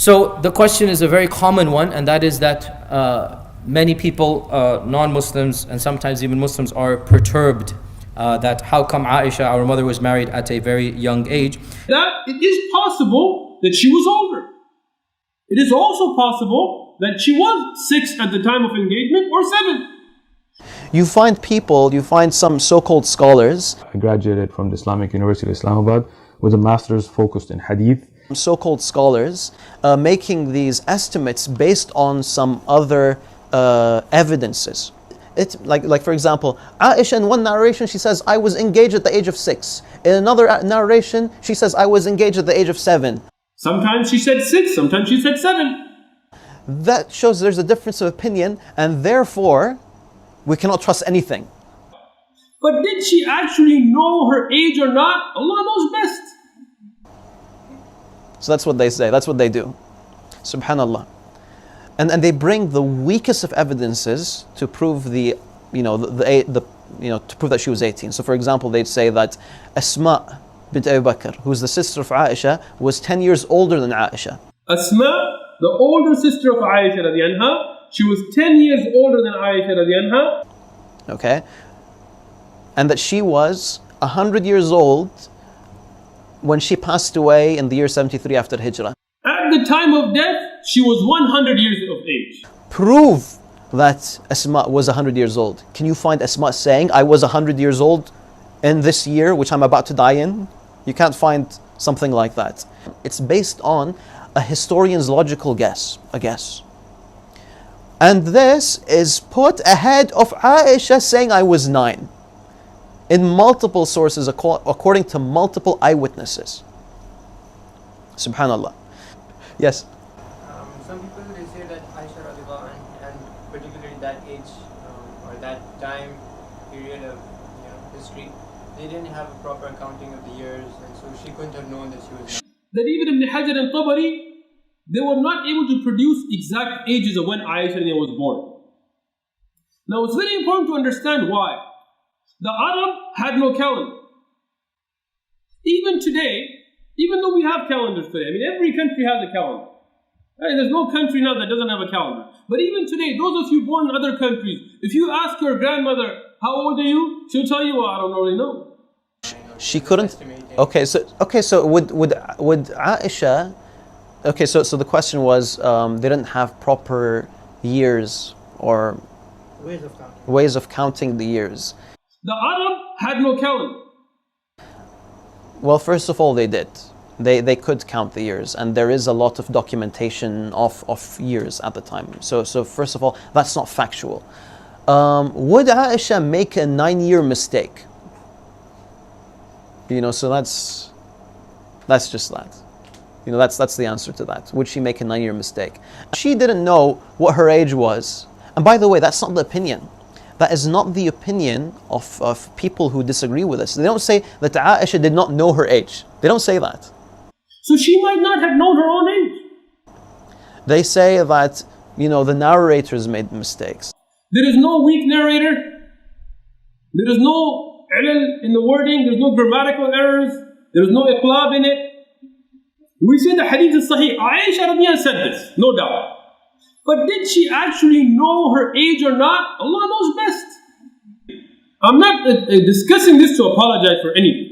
So the question is a very common one, and that is that many people, non-Muslims and sometimes even Muslims, are perturbed that how come Aisha, our mother, was married at a very young age. That it is possible that she was older. It is also possible that she was 6 at the time of engagement or 7. You find some so-called scholars. I graduated from the Islamic University of Islamabad with a master's focused in hadith. So-called scholars making these estimates based on some other evidences. It's like for example, Aisha in one narration she says, I was engaged at the age of 6. In another narration she says, I was engaged at the age of 7. Sometimes she said 6, sometimes she said 7. That shows there's a difference of opinion, and therefore we cannot trust anything. But did she actually know her age or not? Allah knows best. So that's what they say, that's what they do. Subhanallah. And they bring the weakest of evidences to prove to prove that she was 18. So for example, they'd say that Asma bint Abu Bakr, who's the sister of Aisha, was 10 years older than Aisha. Asma, the older sister of Aisha radiallahu anha, she was 10 years older than Aisha radiallahu anha. Okay. And that she was 100 years old when she passed away in the year 73 after Hijrah. At the time of death, she was 100 years of age. Prove that Asma was 100 years old. Can you find Asma saying, I was 100 years old in this year, which I'm about to die in? You can't find something like that. It's based on a historian's logical guess, a guess. And this is put ahead of Aisha saying, I was 9. In multiple sources, according to multiple eyewitnesses. Subhanallah. Yes? Some people, they say that Aisha radiallahu anha, and particularly that age or that time period of history, they didn't have a proper accounting of the years, and so she couldn't have known that she was 9. That even Ibn Hajar and Tabari, they were not able to produce exact ages of when Aisha was born. Now it's very important to understand why. The Arab had no calendar. Even today, even though we have calendars today, I mean every country has a calendar. Right? There's no country now that doesn't have a calendar. But even today, those of you born in other countries, if you ask your grandmother, how old are you? She'll tell you, well, I don't really know. She couldn't. Okay, so would Aisha? Okay, so the question was, they didn't have proper years or ways of counting the years. The Arab had no calendar. Well, first of all, they did. They could count the years, and there is a lot of documentation of years at the time. So first of all, that's not factual. Would Aisha make a 9-year mistake? So that's just that. That's the answer to that. Would she make a 9-year mistake? She didn't know what her age was. And by the way, that's not the opinion. That is not the opinion of people who disagree with us. They don't say that Aisha did not know her age. They don't say that. So she might not have known her own age. They say that, the narrators made mistakes. There is no weak narrator. There is no ilal in the wording. There is no grammatical errors. There is no iqlab in it. We see the hadith is sahih. Aisha radiyallahu anha said this, no doubt. But did she actually know her age or not? Allah knows best. I'm not discussing this to apologize for anything.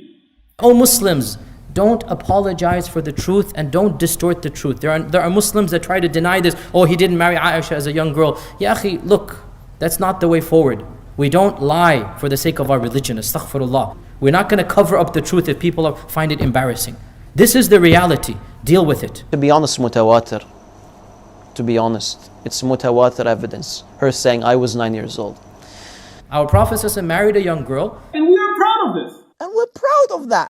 Oh Muslims, don't apologize for the truth and don't distort the truth. There are Muslims that try to deny this. Oh, he didn't marry Aisha as a young girl. Ya akhi, look, that's not the way forward. We don't lie for the sake of our religion. Astaghfirullah. We're not going to cover up the truth if people find it embarrassing. This is the reality. Deal with it. To be honest, mutawatir. To be honest, it's mutawatir evidence. Her saying, I was 9 years old. Our Prophet ﷺ married a young girl. And we are proud of this. And we're proud of that.